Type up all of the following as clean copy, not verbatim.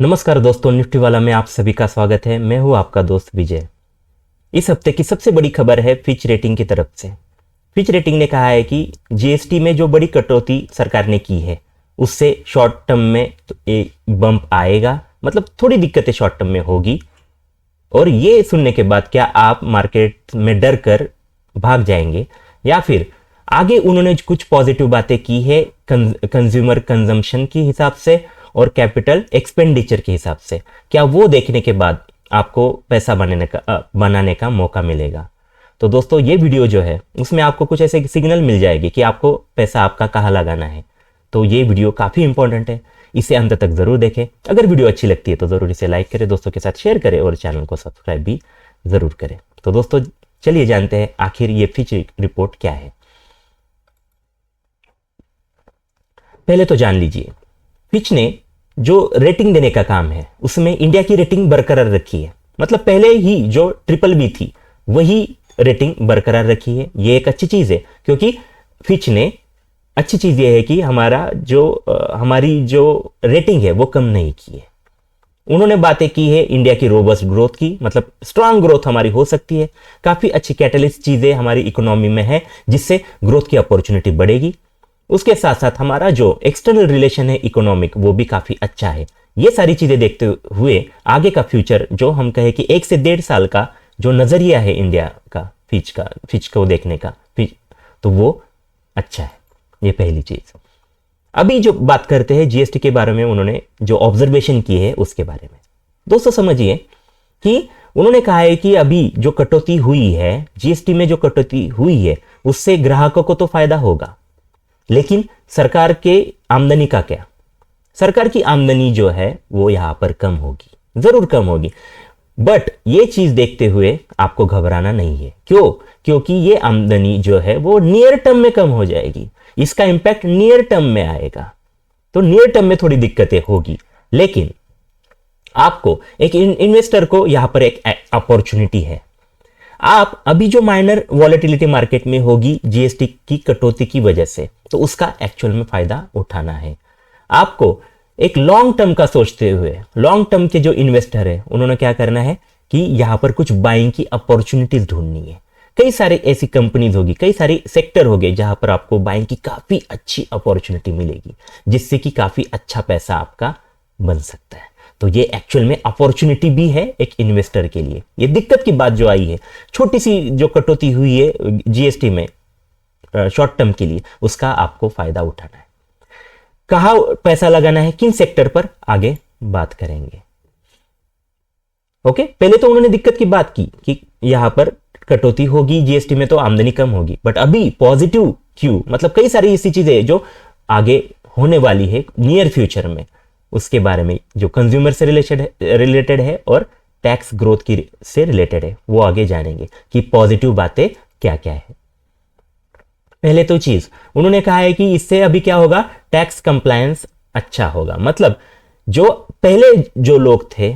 नमस्कार दोस्तों, निफ्टी वाला में आप सभी का स्वागत है। मैं हूं आपका दोस्त विजय। इस हफ्ते की सबसे बड़ी खबर है फिच रेटिंग की तरफ से। फिच रेटिंग ने कहा है कि जीएसटी में जो बड़ी कटौती सरकार ने की है उससे शॉर्ट टर्म में एक बम्प आएगा, मतलब थोड़ी दिक्कतें शॉर्ट टर्म में होगी। और ये सुनने के बाद क्या आप मार्केट में डर कर भाग जाएंगे, या फिर आगे उन्होंने कुछ पॉजिटिव बातें की है कंज्यूमर कंजम्पशन के हिसाब से और कैपिटल एक्सपेंडिचर के हिसाब से, क्या वो देखने के बाद आपको पैसा बनाने का मौका मिलेगा। तो दोस्तों, ये वीडियो जो है उसमें आपको कुछ ऐसे सिग्नल मिल जाएगी कि आपको पैसा आपका कहाँ लगाना है। तो ये वीडियो काफ़ी इंपॉर्टेंट है, इसे अंत तक जरूर देखें। अगर वीडियो अच्छी लगती है तो जरूर इसे लाइक करें, दोस्तों के साथ शेयर करें और चैनल को सब्सक्राइब भी जरूर करें। तो दोस्तों चलिए जानते हैं आखिर ये फिच रिपोर्ट क्या है। पहले तो जान लीजिए, फिच ने जो रेटिंग देने का काम है उसमें इंडिया की रेटिंग बरकरार रखी है। मतलब पहले ही जो ट्रिपल बी थी वही रेटिंग बरकरार रखी है। ये एक अच्छी चीज है, क्योंकि फिच ने अच्छी चीज ये है कि हमारी जो रेटिंग है वो कम नहीं की है। उन्होंने बातें की है इंडिया की रोबस्ट ग्रोथ की, मतलब स्ट्रांग ग्रोथ हमारी हो सकती है। काफी अच्छी कैटलिस्ट चीजें हमारी इकोनॉमी में है जिससे ग्रोथ की अपॉर्चुनिटी बढ़ेगी। उसके साथ साथ हमारा जो एक्सटर्नल रिलेशन है इकोनॉमिक, वो भी काफी अच्छा है। ये सारी चीजें देखते हुए आगे का फ्यूचर, जो हम कहे कि 1 से 1.5 साल का जो नजरिया है इंडिया का फिच को देखने का, तो वो अच्छा है। ये पहली चीज। अभी जो बात करते हैं जीएसटी के बारे में, उन्होंने जो ऑब्जर्वेशन की है उसके बारे में। दोस्तों समझिए कि उन्होंने कहा है कि अभी जो कटौती हुई है, जीएसटी में जो कटौती हुई है, उससे ग्राहकों को तो फायदा होगा, लेकिन सरकार के आमदनी का क्या। सरकार की आमदनी जो है वो यहां पर कम होगी, जरूर कम होगी। बट ये चीज देखते हुए आपको घबराना नहीं है। क्यों? क्योंकि ये आमदनी जो है वो नियर टर्म में कम हो जाएगी। इसका इंपैक्ट नियर टर्म में आएगा। तो नियर टर्म में थोड़ी दिक्कतें होगी, लेकिन आपको एक इन्वेस्टर को यहां पर एक अपॉर्चुनिटी है। आप अभी जो माइनर वॉलेटिलिटी मार्केट में होगी जीएसटी की कटौती की वजह से, तो उसका एक्चुअल में फायदा उठाना है। आपको एक लॉन्ग टर्म का सोचते हुए, लॉन्ग टर्म के जो इन्वेस्टर है उन्होंने क्या करना है कि यहां पर कुछ बाइंग की अपॉर्चुनिटीज ढूंढनी है। कई सारी ऐसी कंपनीज होगी, कई सारे सेक्टर होंगे जहां पर आपको बाइंग की काफी अच्छी अपॉर्चुनिटी मिलेगी, जिससे कि काफी अच्छा पैसा आपका बन सकता है। तो ये एक्चुअल में अपॉर्चुनिटी भी है एक इन्वेस्टर के लिए। ये दिक्कत की बात जो आई है, छोटी सी जो कटौती हुई है जीएसटी में शॉर्ट टर्म के लिए, उसका आपको फायदा उठाना है। कहां पैसा लगाना है, किन सेक्टर पर, आगे बात करेंगे। ओके, पहले तो उन्होंने दिक्कत की बात की कि यहां पर कटौती होगी जीएसटी में तो आमदनी कम होगी। बट अभी पॉजिटिव क्यों, मतलब कई सारी ऐसी चीजें जो आगे होने वाली है नियर फ्यूचर में, उसके बारे में जो कंज्यूमर से रिलेटेड है और टैक्स ग्रोथ की से रिलेटेड है, वो आगे जानेंगे कि पॉजिटिव बातें क्या क्या है। पहले तो चीज उन्होंने कहा है कि इससे अभी क्या होगा, टैक्स कंप्लायंस अच्छा होगा। मतलब जो पहले जो लोग थे,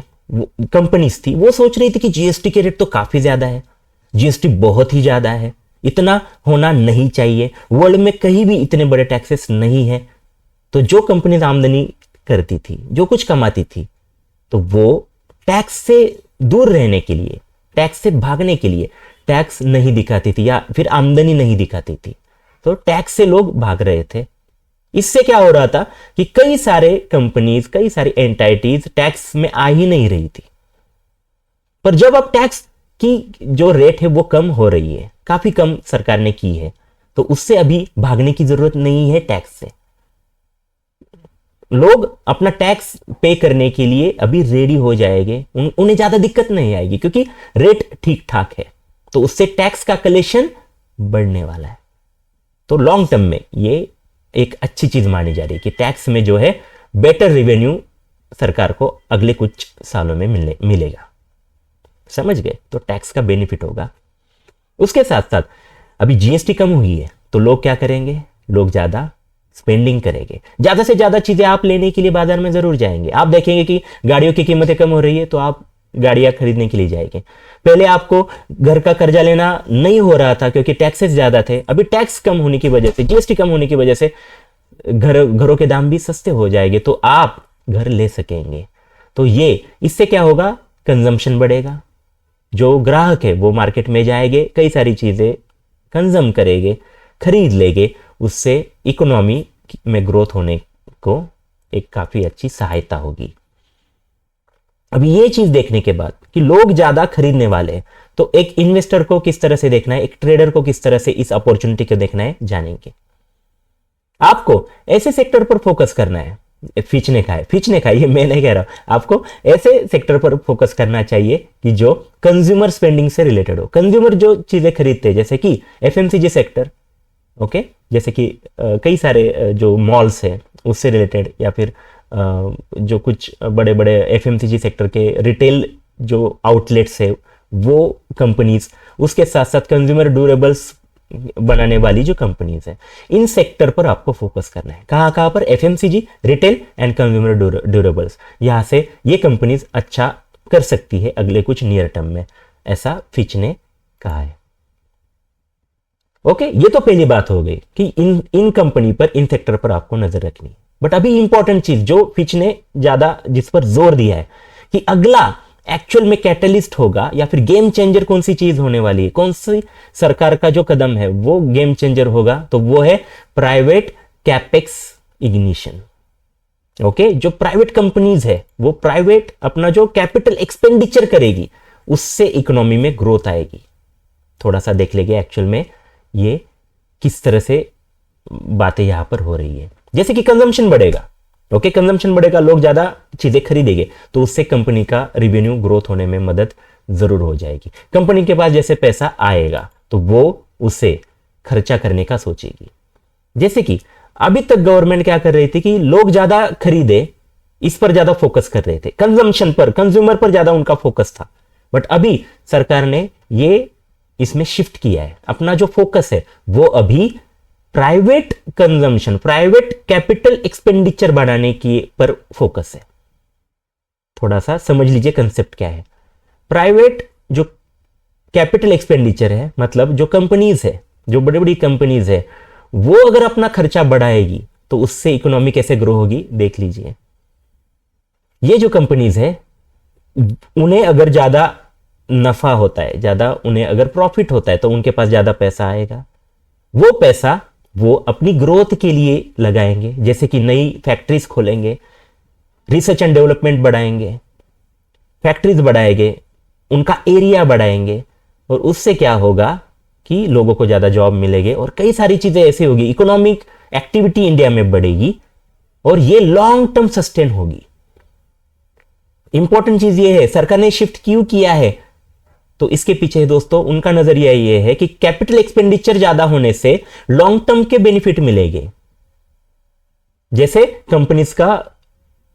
कंपनीज थी, वो सोच रही थी कि जीएसटी के रेट तो काफी ज्यादा है, जीएसटी बहुत ही ज्यादा है, इतना होना नहीं चाहिए, वर्ल्ड में कहीं भी इतने बड़े टैक्सेस नहीं है। तो जो कंपनीज आमदनी करती थी, जो कुछ कमाती थी, तो वो टैक्स से दूर रहने के लिए, टैक्स से भागने के लिए टैक्स नहीं दिखाती थी या फिर आमदनी नहीं दिखाती थी। तो टैक्स से लोग भाग रहे थे। इससे क्या हो रहा था कि कई सारे कंपनीज, कई सारी एंटाइटीज टैक्स में आ ही नहीं रही थी। पर जब अब टैक्स की जो रेट है वो कम हो रही है, काफी कम सरकार ने की है, तो उससे अभी भागने की जरूरत नहीं है टैक्स से। लोग अपना टैक्स पे करने के लिए अभी रेडी हो जाएंगे, उन्हें ज्यादा दिक्कत नहीं आएगी, क्योंकि रेट ठीक ठाक है। तो उससे टैक्स का कलेक्शन बढ़ने वाला है। तो लॉन्ग टर्म में ये एक अच्छी चीज मानी जा रही है कि टैक्स में जो है बेटर रेवेन्यू सरकार को अगले कुछ सालों में मिलेगा। समझ गए? तो टैक्स का बेनिफिट होगा। उसके साथ साथ अभी जीएसटी कम हुई है तो लोग क्या करेंगे, लोग ज्यादा स्पेंडिंग करेंगे। ज्यादा से ज्यादा चीजें आप लेने के लिए बाजार में जरूर जाएंगे। आप देखेंगे कि गाड़ियों की कीमतें कम हो रही है तो आप गाड़ियां खरीदने के लिए जाएंगे। पहले आपको घर का कर्जा लेना नहीं हो रहा था क्योंकि टैक्सेस ज्यादा थे। अभी टैक्स कम होने की वजह से, जीएसटी कम होने की वजह से घरों के दाम भी सस्ते हो जाएंगे, तो आप घर ले सकेंगे। तो ये इससे क्या होगा, कंजम्पशन बढ़ेगा, जो ग्राहक है वो मार्केट में जाएंगे, कई सारी चीजें कंज्यूम करेंगे, खरीद लेंगे, उससे इकोनॉमी में ग्रोथ होने को एक काफी अच्छी सहायता होगी। अब ये चीज देखने के बाद कि लोग ज्यादा खरीदने वाले हैं, तो एक इन्वेस्टर को किस तरह से देखना है, एक ट्रेडर को किस तरह से इस अपॉर्चुनिटी को देखना है, जानेंगे। आपको ऐसे सेक्टर पर फोकस करना है, फिच ने कहा ये मैं नहीं कह रहा हूं, आपको ऐसे सेक्टर पर फोकस करना चाहिए कि जो कंज्यूमर स्पेंडिंग से रिलेटेड हो। कंज्यूमर जो चीजें खरीदते हैं, जैसे कि एफएमसीजी सेक्टर, ओके, जैसे कि कई सारे जो मॉल्स है उससे रिलेटेड, या फिर जो कुछ बड़े बड़े एफएमसीजी सेक्टर के रिटेल जो आउटलेट्स है वो कंपनीज, उसके साथ साथ कंज्यूमर ड्यूरेबल्स बनाने वाली जो कंपनीज है, इन सेक्टर पर आपको फोकस करना है। कहां पर, FMCG, retail and consumer durables, यहां से ये कंपनीज अच्छा कर सकती है अगले कुछ नियर टर्म में, ऐसा फिच ने कहा है। ओके, ये तो पहली बात हो गई कि इन कंपनी पर, इन सेक्टर पर आपको नजर रखनी है। बट अभी इंपॉर्टेंट चीज जो फिच ने ज्यादा जिस पर जोर दिया है कि अगला एक्चुअल में कैटलिस्ट होगा या फिर गेम चेंजर कौन सी चीज होने वाली है, कौन सी सरकार का जो कदम है वो गेम चेंजर होगा, तो वो है प्राइवेट कैपेक्स इग्निशन। ओके, जो प्राइवेट कंपनीज है वो प्राइवेट अपना जो कैपिटल एक्सपेंडिचर करेगी, उससे इकोनॉमी में ग्रोथ आएगी। थोड़ा सा देख लेंगे एक्चुअल में ये किस तरह से बातें यहां पर हो रही है। जैसे कि कंजम्पशन बढ़ेगा, ओके, कंजम्पशन बढ़ेगा, लोग ज्यादा चीजें खरीदेंगे, तो उससे कंपनी का रेवेन्यू ग्रोथ होने में मदद जरूर हो जाएगी। कंपनी के पास जैसे पैसा आएगा तो वो उसे खर्चा करने का सोचेगी। जैसे कि अभी तक गवर्नमेंट क्या कर रही थी कि लोग ज्यादा खरीदे, इस पर ज्यादा फोकस कर रहे थे, कंजम्पशन पर, कंज्यूमर पर ज्यादा उनका फोकस था। बट अभी सरकार ने ये इसमें शिफ्ट किया है, अपना जो फोकस है वो अभी private consumption, private capital expenditure बढ़ाने की पर फोकस है। थोड़ा सा समझ लीजिए कंसेप्ट क्या है। प्राइवेट जो कैपिटल एक्सपेंडिचर है, मतलब जो कंपनीज है, जो बड़ी बड़ी कंपनीज है, वो अगर अपना खर्चा बढ़ाएगी तो उससे इकोनॉमी कैसे ग्रो होगी, देख लीजिए। ये जो कंपनीज है उन्हें अगर ज्यादा नफा होता है, ज्यादा उन्हें अगर प्रॉफिट होता है, तो उनके पास ज्यादा पैसा आएगा। वो पैसा वो अपनी ग्रोथ के लिए लगाएंगे, जैसे कि नई फैक्ट्रीज खोलेंगे, रिसर्च एंड डेवलपमेंट बढ़ाएंगे, फैक्ट्रीज बढ़ाएंगे, उनका एरिया बढ़ाएंगे, और उससे क्या होगा कि लोगों को ज्यादा जॉब मिलेंगे और कई सारी चीजें ऐसी होगी, इकोनॉमिक एक्टिविटी इंडिया में बढ़ेगी और ये लॉन्ग टर्म सस्टेन होगी। इंपॉर्टेंट चीज ये है, सरकार ने शिफ्ट क्यों किया है, तो इसके पीछे दोस्तों उनका नजरिया ये है कि कैपिटल एक्सपेंडिचर ज्यादा होने से लॉन्ग टर्म के बेनिफिट मिलेंगे। जैसे कंपनीज का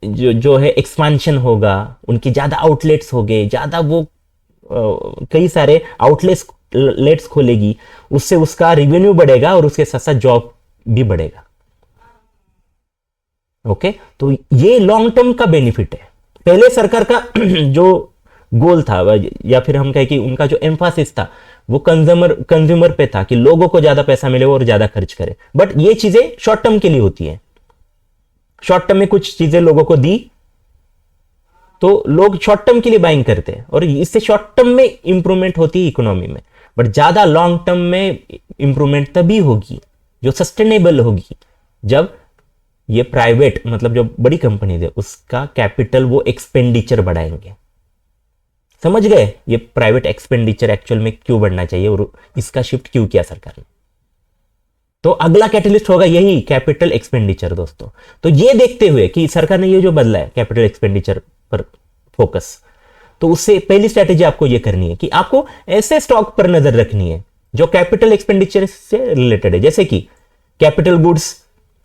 जो है एक्सपांशन होगा, उनकी ज्यादा आउटलेट्स हो गए, ज्यादा वो कई सारे आउटलेट्स खोलेगी, उससे उसका रेवेन्यू बढ़ेगा और उसके साथ साथ जॉब भी बढ़ेगा। ओके, तो ये लॉन्ग टर्म का बेनिफिट है। पहले सरकार का जो गोल था, या फिर हम कहें कि उनका जो एम्फासिस था, वो कंज्यूमर पे था कि लोगों को ज्यादा पैसा मिले और ज्यादा खर्च करे। बट ये चीजें शॉर्ट टर्म के लिए होती है, शॉर्ट टर्म में कुछ चीजें लोगों को दी तो लोग शॉर्ट टर्म के लिए बाइंग करते हैं और इससे शॉर्ट टर्म में इंप्रूवमेंट होती है इकोनॉमी में। बट ज्यादा लॉन्ग टर्म में इंप्रूवमेंट तभी होगी जो सस्टेनेबल होगी, जब ये प्राइवेट, मतलब जो बड़ी कंपनी है, उसका कैपिटल वो एक्सपेंडिचर बढ़ाएंगे। समझ गए ये प्राइवेट एक्सपेंडिचर एक्चुअल में क्यों बढ़ना चाहिए और इसका शिफ्ट क्यों किया सरकार ने। तो अगला कैटलिस्ट होगा यही कैपिटल एक्सपेंडिचर दोस्तों। तो ये देखते हुए कि सरकार ने ये जो बदला है कैपिटल एक्सपेंडिचर पर फोकस, तो उससे पहली स्ट्रैटेजी आपको ये करनी है कि आपको ऐसे स्टॉक पर नजर रखनी है जो कैपिटल एक्सपेंडिचर से रिलेटेड है, जैसे कि कैपिटल गुड्स,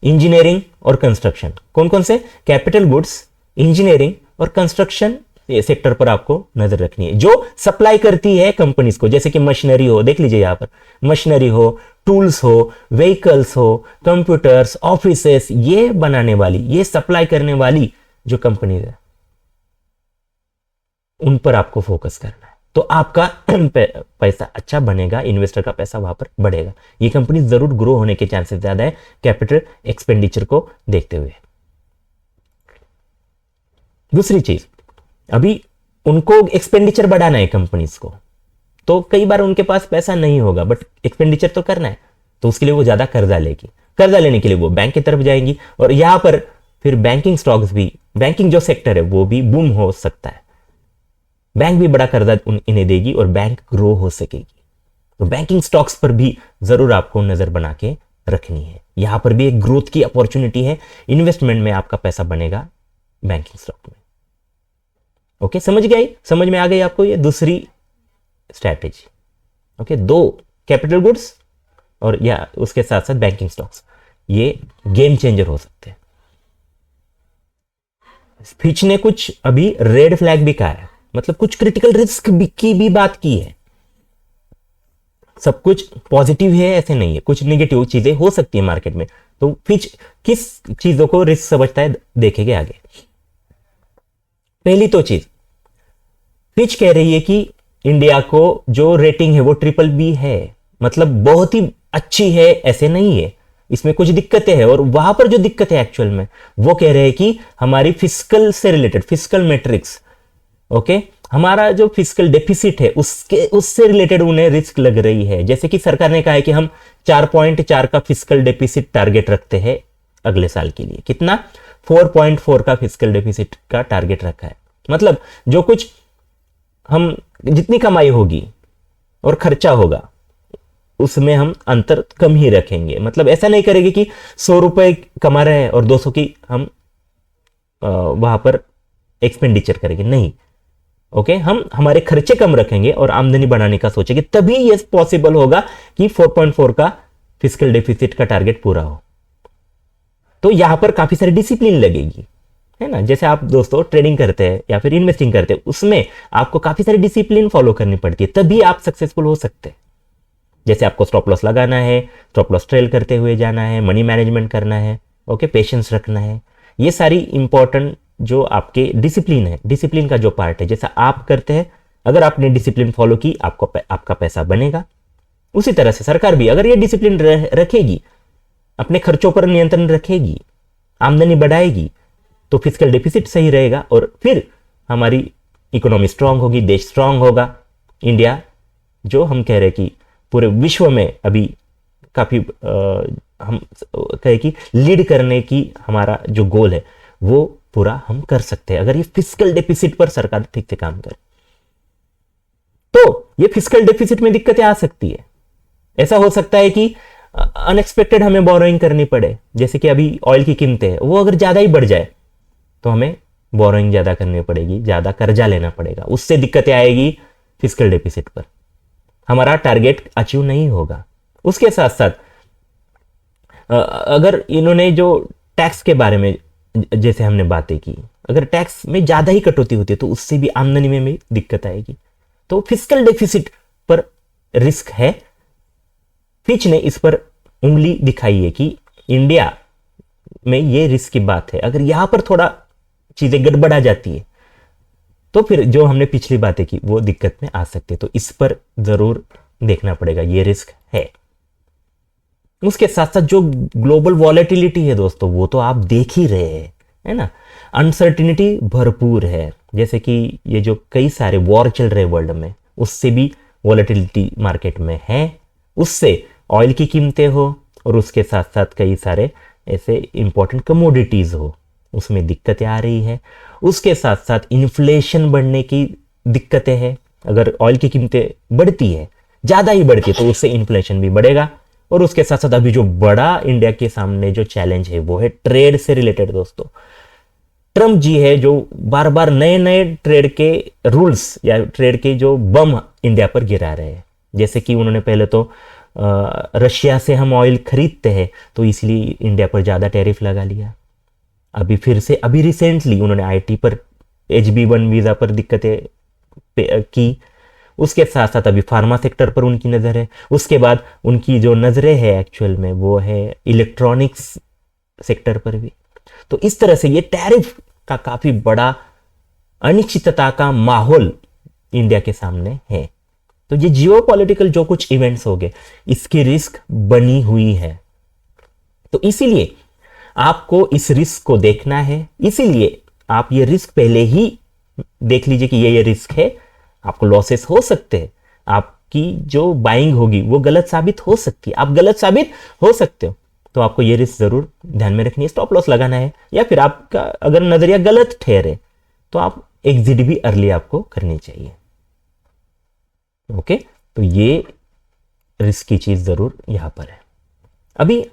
इंजीनियरिंग और कंस्ट्रक्शन। कौन कौन से? कैपिटल गुड्स, इंजीनियरिंग और कंस्ट्रक्शन सेक्टर पर आपको नजर रखनी है, जो सप्लाई करती है कंपनीज को, जैसे कि मशीनरी हो, देख लीजिए यहां पर मशीनरी हो, टूल्स हो, व्हीकल्स हो, कंप्यूटर्स, ऑफिसेस, ये बनाने वाली, ये सप्लाई करने वाली जो कंपनीज है, उन पर आपको फोकस करना है। तो आपका पैसा अच्छा बनेगा, इन्वेस्टर का पैसा वहां पर बढ़ेगा। ये कंपनी जरूर ग्रो होने के चांसेस ज्यादा है कैपिटल एक्सपेंडिचर को देखते हुए। दूसरी चीज, अभी उनको एक्सपेंडिचर बढ़ाना है कंपनीज को, तो कई बार उनके पास पैसा नहीं होगा, बट एक्सपेंडिचर तो करना है, तो उसके लिए वो ज्यादा कर्जा लेगी। कर्जा लेने के लिए वो बैंक की तरफ जाएंगी, और यहां पर फिर बैंकिंग स्टॉक्स भी, बैंकिंग जो सेक्टर है वो भी बूम हो सकता है। बैंक भी बड़ा कर्जा इन्हें देगी और बैंक ग्रो हो सकेगी। तो बैंकिंग स्टॉक्स पर भी जरूर आपको नजर बना के रखनी है। यहां पर भी एक ग्रोथ की अपॉर्चुनिटी है, इन्वेस्टमेंट में आपका पैसा बनेगा बैंकिंग स्टॉक में। ओके, समझ में आ गई आपको ये दूसरी स्ट्रैटेजी। ओके, दो कैपिटल गुड्स और या उसके साथ साथ बैंकिंग स्टॉक्स, ये गेम चेंजर हो सकते हैं। फिच ने कुछ अभी रेड फ्लैग भी कहा है, मतलब कुछ क्रिटिकल रिस्क की भी बात की है। सब कुछ पॉजिटिव है ऐसे नहीं है, कुछ नेगेटिव चीजें हो सकती है मार्केट में। तो फिच किस चीजों को रिस्क समझता है देखेंगे आगे। पहली तो चीज, फिच कह रही है कि इंडिया को जो रेटिंग है वो BBB है, मतलब बहुत ही अच्छी है ऐसे नहीं है, इसमें कुछ दिक्कतें हैं। और वहां पर जो दिक्कत है एक्चुअल में, वो कह रहे हैं कि हमारी फिस्कल से रिलेटेड, फिस्कल मैट्रिक्स, ओके, हमारा जो फिस्कल डेफिसिट है उससे रिलेटेड उन्हें रिस्क लग रही है। जैसे कि सरकार ने कहा है कि हम 4.4 का फिस्कल डेफिसिट टारगेट रखते हैं अगले साल के लिए। कितना? 4.4 का फिस्कल डेफिसिट का टारगेट रखा है। मतलब जो कुछ हम, जितनी कमाई होगी और खर्चा होगा उसमें हम अंतर कम ही रखेंगे। मतलब ऐसा नहीं करेंगे कि 100 रुपए कमा रहे हैं और 200 की हम वहां पर एक्सपेंडिचर करेंगे, नहीं। ओके, हम हमारे खर्चे कम रखेंगे और आमदनी बढ़ाने का सोचेंगे, तभी यह पॉसिबल होगा कि 4.4 का फिस्कल डेफिसिट का टारगेट पूरा हो। तो यहां पर काफी सारी डिसिप्लिन लगेगी, है ना। जैसे आप दोस्तों ट्रेडिंग करते हैं या फिर इन्वेस्टिंग करते हैं, उसमें आपको काफी सारी डिसिप्लिन फॉलो करनी पड़ती है, तभी आप सक्सेसफुल हो सकते हैं। जैसे आपको स्टॉप लॉस लगाना है, स्टॉप लॉस ट्रेल करते हुए जाना है, मनी मैनेजमेंट करना है, ओके, पेशेंस रखना है। ये सारी इंपॉर्टेंट जो आपके डिसिप्लिन है, डिसिप्लिन का जो पार्ट है, जैसा आप करते हैं, अगर आपने डिसिप्लिन फॉलो की, आपका पैसा बनेगा। उसी तरह से सरकार भी अगर ये डिसिप्लिन रखेगी, अपने खर्चों पर नियंत्रण रखेगी, आमदनी बढ़ाएगी, तो फिस्कल डेफिसिट सही रहेगा और फिर हमारी इकोनॉमी स्ट्रांग होगी, देश स्ट्रांग होगा। इंडिया, जो हम कह रहे हैं कि पूरे विश्व में अभी काफी हम कहे कि लीड करने की हमारा जो गोल है वो पूरा हम कर सकते हैं, अगर ये फिस्कल डेफिसिट पर सरकार ठीक से काम करे। तो ये फिस्कल डेफिसिट में दिक्कतें आ सकती है। ऐसा हो सकता है कि अनएक्सपेक्टेड हमें बोरोइंग करनी पड़े, जैसे कि अभी ऑयल की कीमतें हैं, वो अगर ज्यादा ही बढ़ जाए तो हमें बोरोइंग ज्यादा करनी पड़ेगी, ज्यादा कर्जा लेना पड़ेगा, उससे दिक्कतें आएगी फिस्कल डेफिसिट पर, हमारा टारगेट अचीव नहीं होगा। उसके साथ साथ अगर इन्होंने जो टैक्स के बारे में जैसे हमने बातें की, अगर टैक्स में ज्यादा ही कटौती होती है तो उससे भी आमदनी में भी दिक्कत आएगी। तो फिस्कल डेफिसिट पर रिस्क है। फिच ने इस पर उंगली दिखाई है कि इंडिया में ये रिस्क की बात है, अगर यहां पर थोड़ा चीजें गड़बड़ा जाती है तो फिर जो हमने पिछली बातें की वो दिक्कत में आ सकते हैं। तो इस पर जरूर देखना पड़ेगा, ये रिस्क है। उसके साथ साथ जो ग्लोबल वॉलेटिलिटी है दोस्तों, वो तो आप देख ही रहे हैं, है ना। अनसर्टिनिटी भरपूर है, जैसे कि ये जो कई सारे वॉर चल रहे वर्ल्ड में, उससे भी वॉलेटिलिटी मार्केट में है। उससे ऑयल की कीमतें हो और उसके साथ साथ कई सारे ऐसे इंपॉर्टेंट कमोडिटीज हो, उसमें दिक्कतें आ रही है। उसके साथ साथ इन्फ्लेशन बढ़ने की दिक्कतें हैं। अगर ऑयल की कीमतें बढ़ती है, ज्यादा ही बढ़ती है, तो उससे इन्फ्लेशन भी बढ़ेगा। और उसके साथ साथ अभी जो बड़ा इंडिया के सामने जो चैलेंज है वो है ट्रेड से रिलेटेड दोस्तों। ट्रम्प जी है जो बार बार नए नए ट्रेड के रूल्स या ट्रेड के जो बम इंडिया पर गिरा रहे हैं। जैसे कि उन्होंने पहले तो रशिया से हम ऑयल खरीदते हैं तो इसलिए इंडिया पर ज्यादा टैरिफ लगा लिया। अभी फिर से अभी रिसेंटली उन्होंने आईटी पर HB1 वीजा पर दिक्कतें की। उसके साथ साथ अभी फार्मा सेक्टर पर उनकी नजर है। उसके बाद उनकी जो नजरें है एक्चुअल में वो है इलेक्ट्रॉनिक्स सेक्टर पर भी। तो इस तरह से ये टैरिफ का काफी बड़ा अनिश्चितता का माहौल इंडिया के सामने है। तो ये जियोपॉलिटिकल जो कुछ इवेंट्स हो गए, इसकी रिस्क बनी हुई है। तो इसीलिए आपको इस रिस्क को देखना है, इसीलिए आप ये रिस्क पहले ही देख लीजिए कि ये रिस्क है, आपको लॉसेस हो सकते हैं, आपकी जो बाइंग होगी वो गलत साबित हो सकती है, आप गलत साबित हो सकते हो, तो आपको ये रिस्क जरूर ध्यान में रखनी है, स्टॉप लॉस लगाना है। या फिर आपका अगर नजरिया गलत ठहरे तो आप एग्जिट भी अर्ली आपको करनी चाहिए। ओके, तो ये रिस्क की चीज जरूर यहां पर है। अभी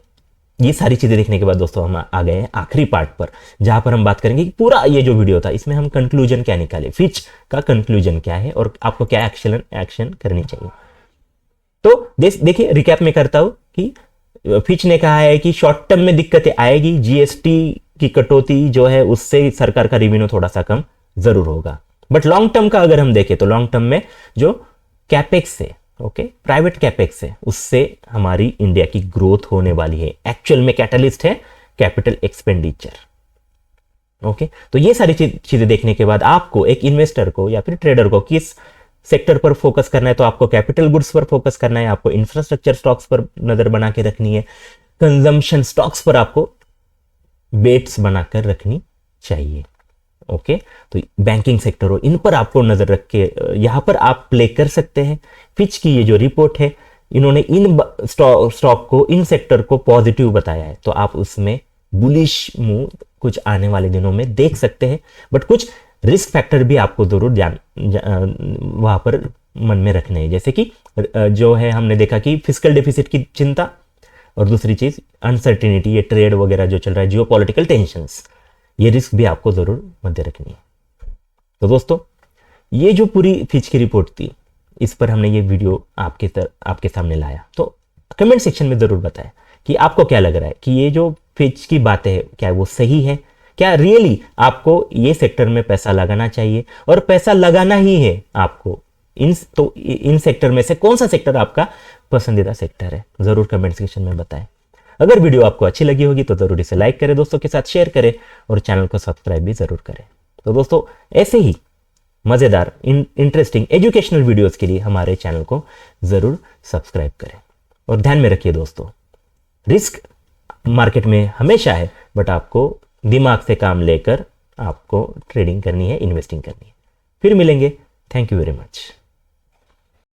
ये सारी चीजें देखने के बाद दोस्तों हम आ गए हैं आखिरी पार्ट पर, जहां पर हम बात करेंगे कि पूरा ये जो वीडियो था इसमें हम कंक्लूजन क्या निकाले, फिच का कंक्लूजन क्या है और आपको क्या एक्शन करनी चाहिए। तो देखिए रिकैप में करता हूं कि फिच ने कहा है कि शॉर्ट टर्म में दिक्कतें आएगी, जीएसटी की कटौती जो है उससे सरकार का रेवेन्यू थोड़ा सा कम जरूर होगा, बट लॉन्ग टर्म का अगर हम देखें तो लॉन्ग टर्म में जो कैपेक्स है, ओके, प्राइवेट कैपेक्स है, उससे हमारी इंडिया की ग्रोथ होने वाली है। एक्चुअल में कैटलिस्ट है कैपिटल एक्सपेंडिचर। ओके, तो ये सारी चीजें देखने के बाद आपको एक इन्वेस्टर को या फिर ट्रेडर को किस सेक्टर पर फोकस करना है, तो आपको कैपिटल गुड्स पर फोकस करना है, आपको इंफ्रास्ट्रक्चर स्टॉक्स पर नजर बना के रखनी है, कंजम्पशन स्टॉक्स पर आपको बेट्स बनाकर रखनी चाहिए। ओके, तो बैंकिंग सेक्टर हो, इन पर आपको नजर रख के यहां पर आप प्ले कर सकते हैं। फिच की ये जो रिपोर्ट है, इन्होंने इन स्टॉक को, इन सेक्टर को पॉजिटिव बताया है, तो आप उसमें बुलिश मूव कुछ आने वाले दिनों में देख सकते हैं, बट कुछ रिस्क फैक्टर भी आपको जरूर वहां पर मन में रखने हैं, जैसे कि जो है हमने देखा कि फिस्कल डेफिसिट की चिंता, और दूसरी चीज अनसर्टिनिटी, ये ट्रेड वगैरह जो चल रहा है, जियोपॉलिटिकल टेंशंस, ये रिस्क भी आपको जरूर मध्य रखनी है। तो दोस्तों ये जो पूरी फिच की रिपोर्ट थी, इस पर हमने ये वीडियो आपके सामने लाया, तो कमेंट सेक्शन में जरूर बताएं कि आपको क्या लग रहा है कि ये जो फिच की बातें हैं क्या वो सही है, क्या रियली आपको ये सेक्टर में पैसा लगाना चाहिए, और पैसा लगाना ही है आपको इन सेक्टर में से कौन सा सेक्टर आपका पसंदीदा सेक्टर है, जरूर कमेंट सेक्शन में बताएं। अगर वीडियो आपको अच्छी लगी होगी तो जरूर इसे लाइक करें, दोस्तों के साथ शेयर करें और चैनल को सब्सक्राइब भी जरूर करें। तो दोस्तों ऐसे ही मजेदार इंटरेस्टिंग एजुकेशनल वीडियोस के लिए हमारे चैनल को जरूर सब्सक्राइब करें। और ध्यान में रखिए दोस्तों, रिस्क मार्केट में हमेशा है, बट आपको दिमाग से काम लेकर आपको ट्रेडिंग करनी है, इन्वेस्टिंग करनी है। फिर मिलेंगे, थैंक यू वेरी मच।